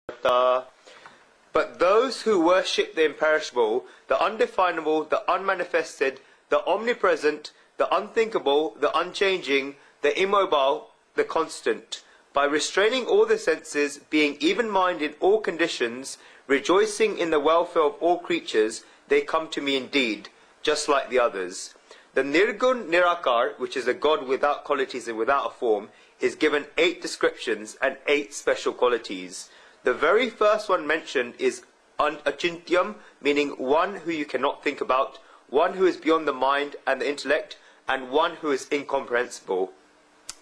But those who worship the imperishable, the undefinable, the unmanifested, the omnipresent, the unthinkable, the unchanging, the immobile, the constant, by restraining all the senses, being even-minded in all conditions, rejoicing in the welfare of all creatures, they come to me indeed, just like the others. The Nirgun Nirakar, which is a God without qualities and without a form, is given 8 descriptions and 8 special qualities. The very first one mentioned is Achintyam, meaning one who you cannot think about, one who is beyond the mind and the intellect, and one who is incomprehensible.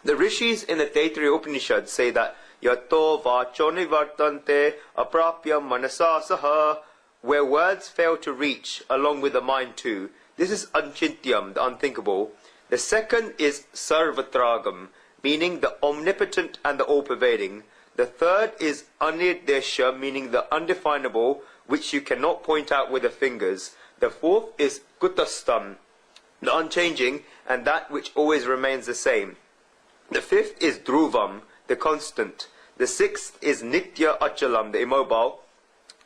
The rishis in the Taittiriya Upanishad say that Yato vachoni vartante aprapyam manasa saha, where words fail to reach along with the mind too. This is Unchintyam, the unthinkable. The second is Sarvatragam, meaning the omnipotent and the all-pervading. The third is Anirdesha, meaning the undefinable, which you cannot point out with the fingers. The fourth is Kutastam, the unchanging, and that which always remains the same. The fifth is Dhruvam, the constant. The sixth is Nitya Achalam, the immobile.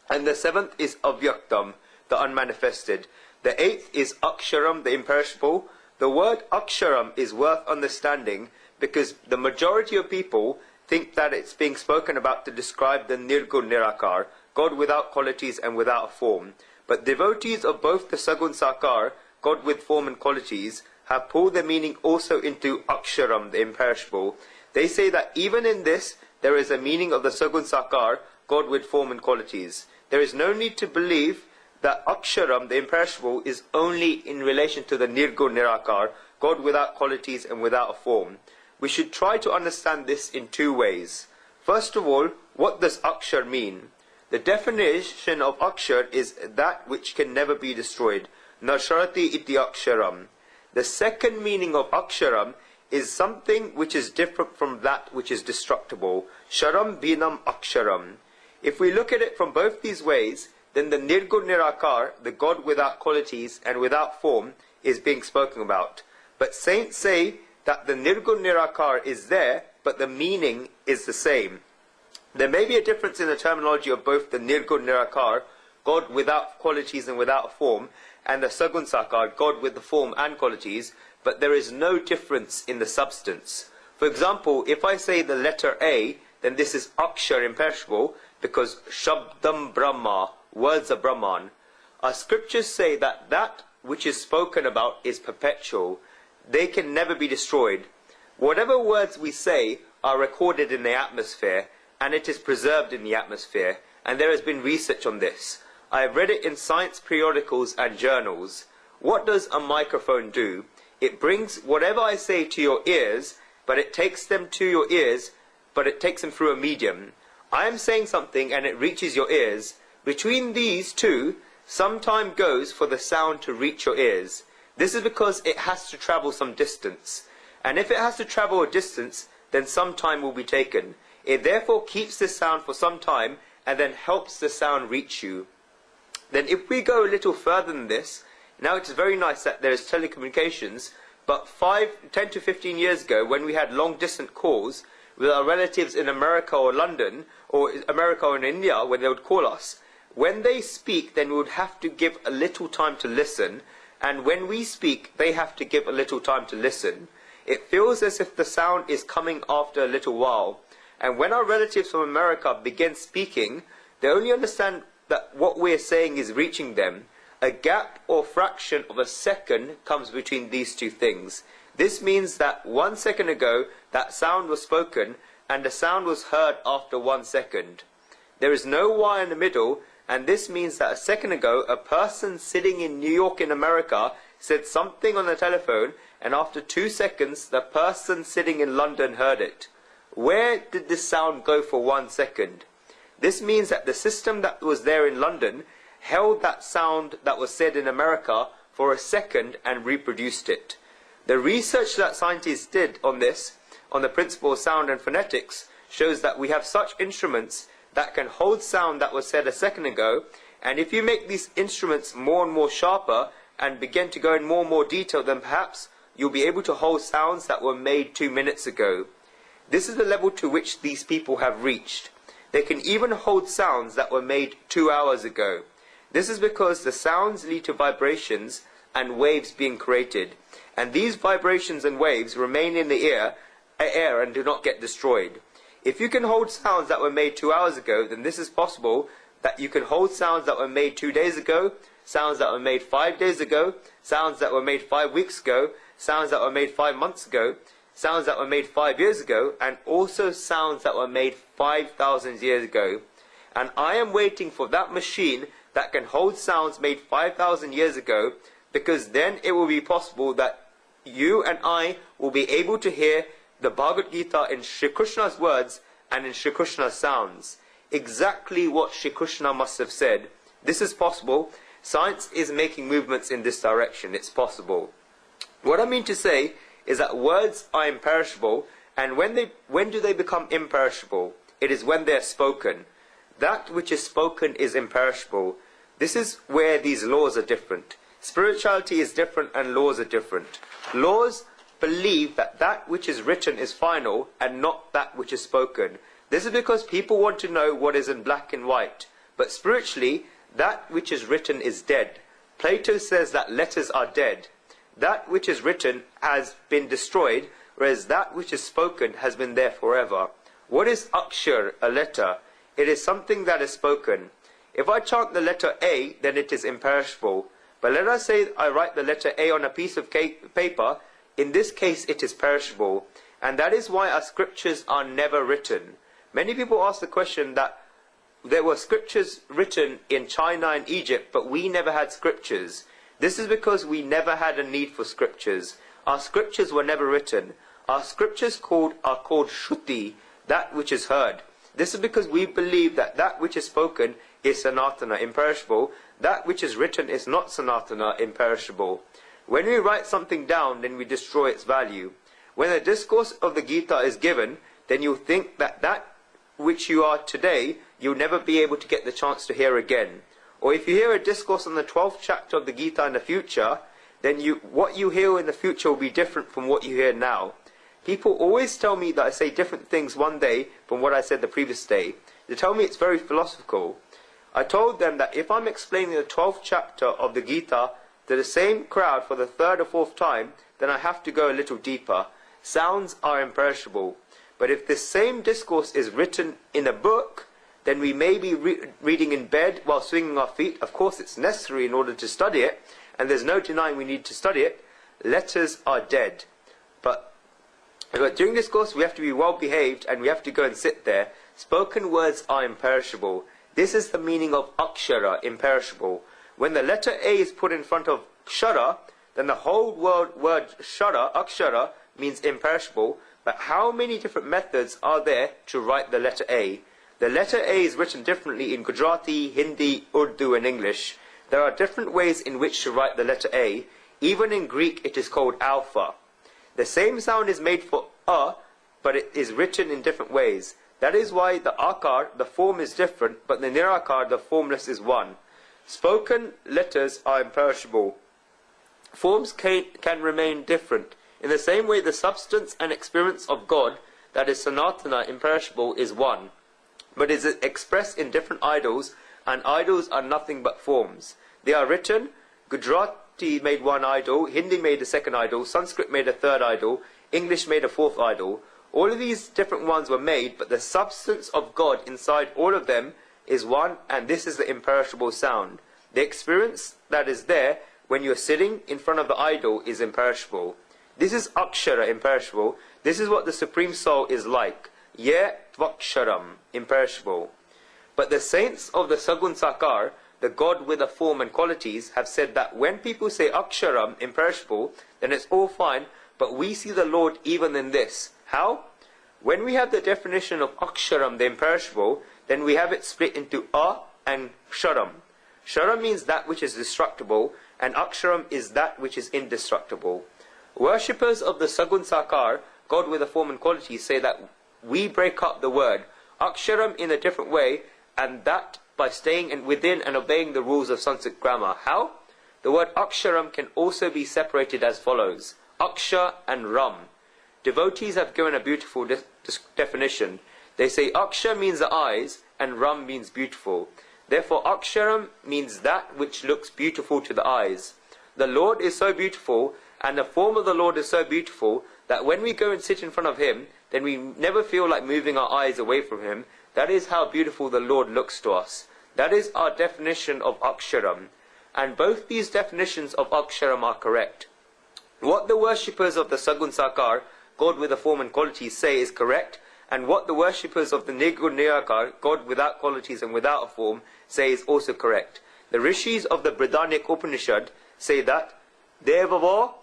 And the seventh is Avyaktam, the unmanifested. The eighth is Aksharam, the imperishable. The word Aksharam is worth understanding because the majority of people think that it's being spoken about to describe the Nirgun Nirakar, God without qualities and without a form. But devotees of both the Sagun Sakar, God with form and qualities, have pulled the meaning also into Aksharam, the imperishable. They say that even in this, there is a meaning of the Sagun Sakar, God with form and qualities. There is no need to believe that Aksharam, the imperishable, is only in relation to the Nirgun Nirakar, God without qualities and without a form. We should try to understand this in 2 ways. First of all, what does Akshar mean? The definition of Akshar is that which can never be destroyed. Nasharati iti Aksharam. The second meaning of Aksharam is something which is different from that which is destructible. Sharam binam Aksharam. If we look at it from both these ways, then the Nirgun Nirakar, the God without qualities and without form, is being spoken about. But saints say that the Nirgun Nirakar is there, but the meaning is the same. There may be a difference in the terminology of both the Nirgun Nirakar, God without qualities and without form, and the Sagun Sakar, God with the form and qualities, but there is no difference in the substance. For example, if I say the letter A, then this is Akshar, imperishable, because Shabdam Brahma, words are Brahman. Our scriptures say that that which is spoken about is perpetual. They can never be destroyed. Whatever words we say are recorded in the atmosphere, and it is preserved in the atmosphere, and there has been research on this. I have read it in science periodicals and journals. What does a microphone do? It brings whatever I say to your ears, but it takes them to your ears, but it takes them through a medium. I am saying something and it reaches your ears. Between these two, some time goes for the sound to reach your ears. This is because it has to travel some distance. And if it has to travel a distance, then some time will be taken. It therefore keeps the sound for some time and then helps the sound reach you. Then if we go a little further than this, now it's very nice that there is telecommunications, but 10 to 15 years ago, when we had long distance calls with our relatives in America or London, or America or in India, when they would call us, when they speak, then we would have to give a little time to listen, and when we speak, they have to give a little time to listen. It feels as if the sound is coming after a little while. And when our relatives from America begin speaking, they only understand that what we're saying is reaching them. A gap or fraction of a second comes between these two things. This means that 1 second ago, that sound was spoken, and the sound was heard after 1 second. There is no wire in the middle, and this means that a second ago, a person sitting in New York in America said something on the telephone, and after 2 seconds, the person sitting in London heard it. Where did this sound go for 1 second? This means that the system that was there in London held that sound that was said in America for a second and reproduced it. The research that scientists did on this, on the principle of sound and phonetics, shows that we have such instruments that can hold sound that was said a second ago, and if you make these instruments more and more sharper and begin to go in more and more detail, then perhaps you'll be able to hold sounds that were made 2 minutes ago. This is the level to which these people have reached. They can even hold sounds that were made 2 hours ago. This is because the sounds lead to vibrations and waves being created, and these vibrations and waves remain in the air and do not get destroyed. If you can hold sounds that were made 2 hours ago, then this is possible that you can hold sounds that were made 2 days ago, sounds that were made 5 days ago, sounds that were made 5 weeks ago, sounds that were made 5 months ago, sounds that were made 5 years ago, and also sounds that were made 5,000 years ago. And I am waiting for that machine that can hold sounds made 5,000 years ago, because then it will be possible that you and I will be able to hear the Bhagavad Gita in Shri Krishna's words and in Shri Krishna's sounds. Exactly what Shri Krishna must have said. This is possible. Science is making movements in this direction. It's possible. What I mean to say is that words are imperishable, and when do they become imperishable? It is when they are spoken. That which is spoken is imperishable. This is where these laws are different. Spirituality is different and laws are different. Laws believe that that which is written is final and not that which is spoken. This is because people want to know what is in black and white. But spiritually, that which is written is dead. Plato says that letters are dead. That which is written has been destroyed, whereas that which is spoken has been there forever. What is akshar, a letter? It is something that is spoken. If I chant the letter A, then it is imperishable. But let us say I write the letter A on a piece of paper. In this case, it is perishable. And that is why our scriptures are never written. Many people ask the question that there were scriptures written in China and Egypt, but we never had scriptures. This is because we never had a need for scriptures. Our scriptures were never written. Our scriptures are called Shruti, that which is heard. This is because we believe that that which is spoken is Sanatana, imperishable. That which is written is not Sanatana, imperishable. When we write something down, then we destroy its value. When a discourse of the Gita is given, then you think that that which you are today, you'll never be able to get the chance to hear again. Or if you hear a discourse on the 12th chapter of the Gita in the future, then what you hear in the future will be different from what you hear now. People always tell me that I say different things one day from what I said the previous day. They tell me it's very philosophical. I told them that if I'm explaining the 12th chapter of the Gita to the same crowd for the 3rd or 4th time, then I have to go a little deeper. Sounds are imperishable. But if this same discourse is written in a book, then we may be reading in bed while swinging our feet. Of course, it's necessary in order to study it, and there's no denying we need to study it. Letters are dead. But during this course, we have to be well behaved, and we have to go and sit there. Spoken words are imperishable. This is the meaning of akshara, imperishable. When the letter A is put in front of kshara, then the whole word shara, akshara, means imperishable. But how many different methods are there to write the letter A? The letter A is written differently in Gujarati, Hindi, Urdu and English. There are different ways in which to write the letter A. Even in Greek it is called alpha. The same sound is made for a, but it is written in different ways. That is why the akar, the form is different, but the nirakar, the formless, is one. Spoken letters are imperishable. Forms can remain different. In the same way, the substance and experience of God, that is Sanatana, imperishable, is one. But is expressed in different idols, and idols are nothing but forms. They are written. Gujarati made one idol, Hindi made a second idol, Sanskrit made a third idol, English made a fourth idol. All of these different ones were made, but the substance of God inside all of them is one, and this is the imperishable sound. The experience that is there when you are sitting in front of the idol is imperishable. This is akshara, imperishable. This is what the Supreme Soul is like. Ye tvaksharam, imperishable. But the saints of the Sagun Sakar, the God with a form and qualities, have said that when people say aksharam, imperishable, then it's all fine, but we see the Lord even in this. How? When we have the definition of aksharam, the imperishable, then we have it split into a and sharam. Sharam means that which is destructible, and aksharam is that which is indestructible. Worshippers of the Sagun Sakar, God with a form and quality, say that we break up the word aksharam in a different way, and that by staying within and obeying the rules of Sanskrit grammar. How? The word aksharam can also be separated as follows: aksha and ram. Devotees have given a beautiful definition. They say Aksha means the eyes and Ram means beautiful. Therefore Aksharam means that which looks beautiful to the eyes. The Lord is so beautiful, and the form of the Lord is so beautiful, that when we go and sit in front of Him, then we never feel like moving our eyes away from Him. That is how beautiful the Lord looks to us. That is our definition of Aksharam. And both these definitions of Aksharam are correct. What the worshippers of the Sagun Sakar, God with a form and qualities, say is correct, and what the worshippers of the Nirgun Nirakar, God without qualities and without a form, say is also correct. The Rishis of the Britannic Upanishad say that Devavo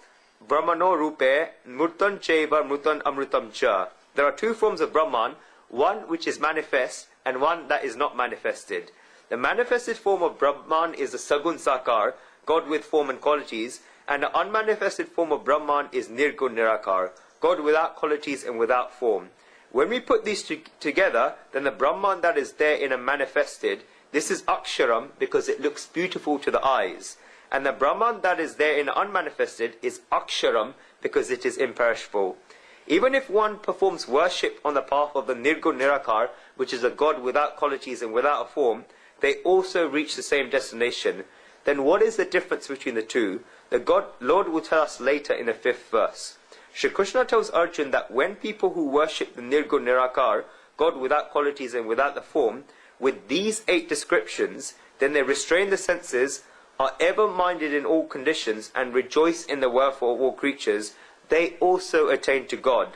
Brahmano Rupe Murtan Cheva Murtan Amrutam Cha. There are two forms of Brahman, one which is manifest and one that is not manifested. The manifested form of Brahman is the Sagun Sakar, God with form and qualities, and the unmanifested form of Brahman is Nirgun Nirakar, God without qualities and without form. When we put these together, then the Brahman that is there in a manifested, this is Aksharam because it looks beautiful to the eyes. And the Brahman that is there in unmanifested is Aksharam because it is imperishable. Even if one performs worship on the path of the Nirgun Nirakar, which is a God without qualities and without a form, they also reach the same destination. Then what is the difference between the two? The Lord will tell us later in the 5th verse. Shri Krishna tells Arjuna that when people who worship the Nirgun Nirakar, God without qualities and without the form, with these 8 descriptions, then they restrain the senses, are ever minded in all conditions, and rejoice in the welfare of all creatures, they also attain to God.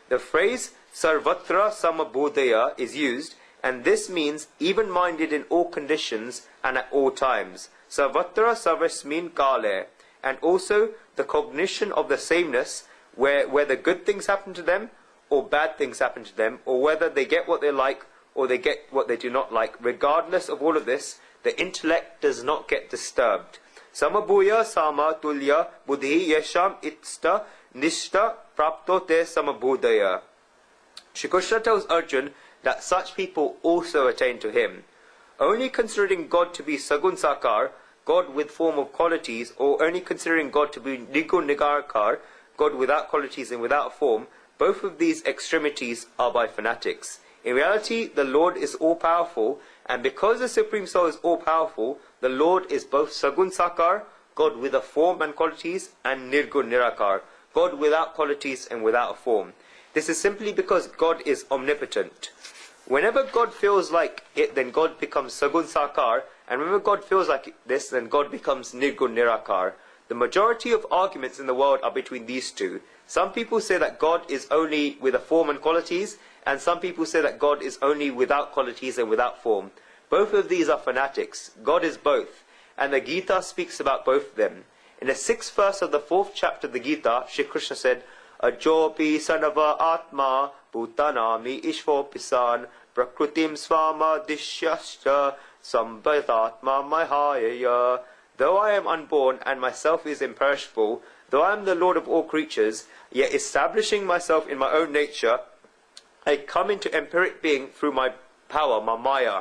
The phrase Sarvatra Samabodhaya is used, and this means even-minded in all conditions and at all times. Sarvatra Sarvasmin Kale, and also the cognition of the sameness, where whether good things happen to them or bad things happen to them, or whether they get what they like or they get what they do not like. Regardless of all of this, the intellect does not get disturbed. Samabhuya sama tulya buddhi yasham itsta nishta prapto te samabhudaya. Shri Krishna tells Arjuna that such people also attain to him. Only considering God to be Sagun Sakar, God with form of qualities, or only considering God to be Nirgun Nirakar, God without qualities and without form, both of these extremities are by fanatics. In reality, the Lord is all-powerful, and because the Supreme Soul is all-powerful, the Lord is both Sagun Sakar, God with a form and qualities, and Nirgun Nirakar, God without qualities and without a form. This is simply because God is omnipotent. Whenever God feels like it, then God becomes Sagun Sakar, and whenever God feels like this, then God becomes Nirgun Nirakar. The majority of arguments in the world are between these two. Some people say that God is only with a form and qualities, and some people say that God is only without qualities and without form. Both of these are fanatics. God is both, and the Gita speaks about both of them. In the 6th verse of the 4th chapter of the Gita, Shri Krishna said, Ajopi sanava atma bhutanami ishvo pisan prakrutim swama dishyascha sambhadatma mahayaya. Though I am unborn and myself is imperishable, though I am the Lord of all creatures, yet establishing myself in my own nature, I come into empiric being through my power, my maya.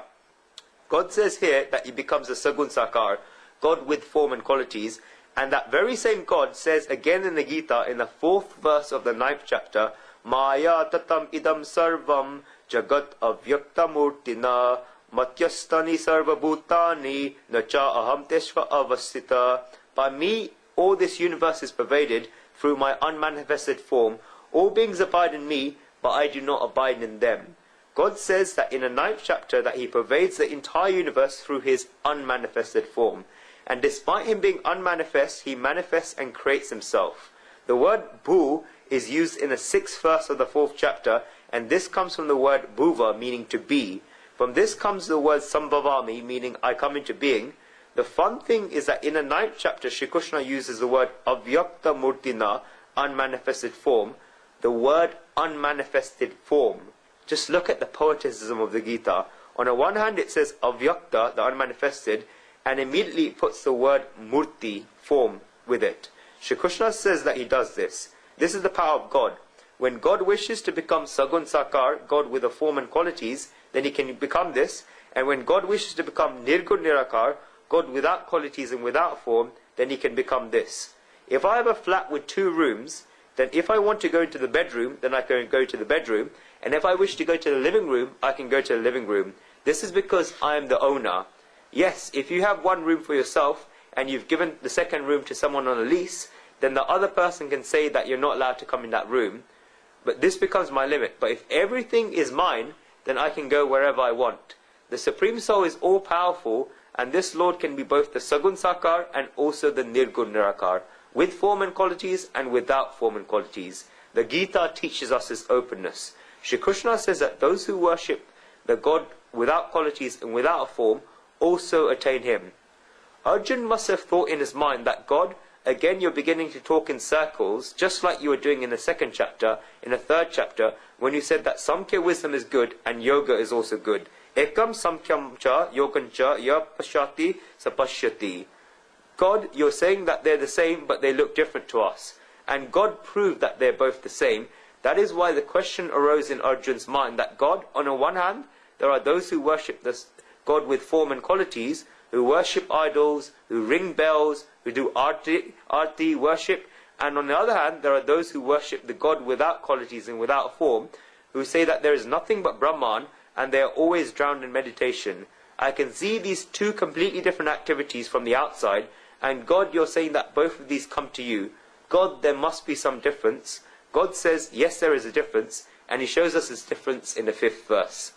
God says here that he becomes a Sagun Sakar, God with form and qualities, and that very same God says again in the Gita, in the 4th verse of the 9th chapter, Maya tatam idam sarvam jagat avyakta murtina Matyastani sarva bhutani nacha aham teshva avasita. By me, all this universe is pervaded through my unmanifested form. All beings abide in me, but I do not abide in them. God says that in the 9th chapter that he pervades the entire universe through his unmanifested form. And despite him being unmanifest, he manifests and creates himself. The word bhu is used in the 6th verse of the 4th chapter, and this comes from the word bhuva, meaning to be. From this comes the word sambhavami, meaning I come into being. The fun thing is that in the 9th chapter, Shri Krishna uses the word avyakta murtina, unmanifested form, the word unmanifested form. Just look at the poeticism of the Gita. On the one hand it says avyakta, the unmanifested, and immediately it puts the word murti, form, with it. Shri Krishna says that he does this. This is the power of God. When God wishes to become Sagun Sakar, God with a form and qualities, then he can become this. And when God wishes to become Nirgun Nirakar, God without qualities and without form, then he can become this. If I have a flat with 2 rooms, then if I want to go into the bedroom, then I can go to the bedroom. And if I wish to go to the living room, I can go to the living room. This is because I am the owner. Yes, if you have one room for yourself and you've given the second room to someone on a lease, then the other person can say that you're not allowed to come in that room. But this becomes my limit. But if everything is mine, then I can go wherever I want. The Supreme Soul is all-powerful, and this Lord can be both the Sagun Sakar and also the Nirgun Nirakar, with form and qualities and without form and qualities. The Gita teaches us his openness. Shri Krishna says that those who worship the God without qualities and without a form also attain him. Arjun must have thought in his mind that God, again you're beginning to talk in circles, just like you were doing in the second chapter, in the third chapter, when you said that Samkhya wisdom is good and yoga is also good. Ekam samkhyam cha yogam cha ya pashyati sapashyati. God, you're saying that they're the same, but they look different to us. And God proved that they're both the same. That is why the question arose in Arjun's mind that God, on the one hand, there are those who worship this God with form and qualities, who worship idols, who ring bells, who do arti worship. And on the other hand, there are those who worship the God without qualities and without form, who say that there is nothing but Brahman, and they are always drowned in meditation. I can see these two completely different activities from the outside, and God, you're saying that both of these come to you. God, there must be some difference. God says, yes, there is a difference, and he shows us his difference in the 5th verse.